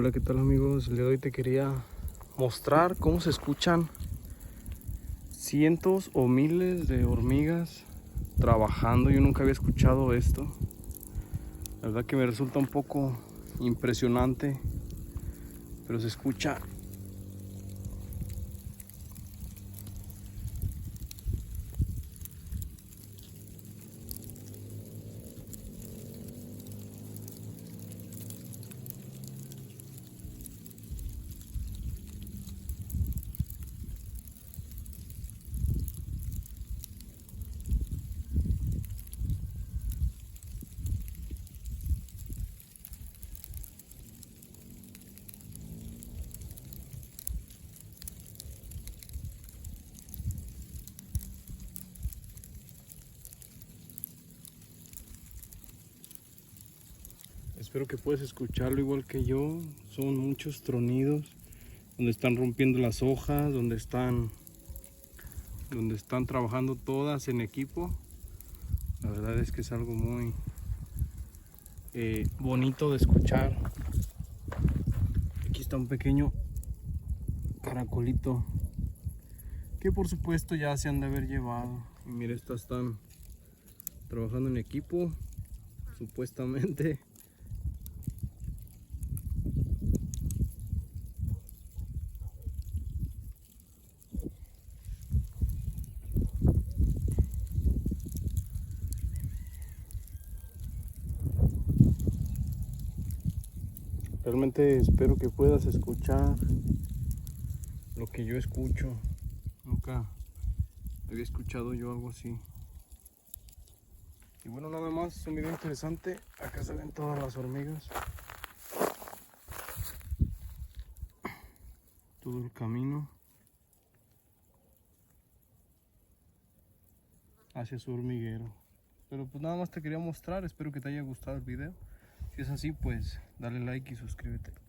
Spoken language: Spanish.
Hola, ¿qué tal amigos? El día de hoy te quería mostrar cómo se escuchan cientos o miles de hormigas trabajando. Yo nunca había escuchado esto. La verdad que me resulta un poco impresionante, pero se escucha. Espero que puedas escucharlo igual que yo. Son muchos tronidos donde están rompiendo las hojas, donde están trabajando todas en equipo. La verdad es que es algo muy bonito de escuchar. Aquí está un pequeño caracolito que por supuesto ya se han de haber llevado. Y mira, estas están trabajando en equipo, supuestamente. Realmente espero que puedas escuchar lo que yo escucho. Nunca había escuchado yo algo así. Y bueno, nada más, es un video interesante. Acá se ven todas las hormigas. Todo el camino hacia su hormiguero. Pero pues nada más te quería mostrar. Espero que te haya gustado el video. Si es así, pues dale like y suscríbete.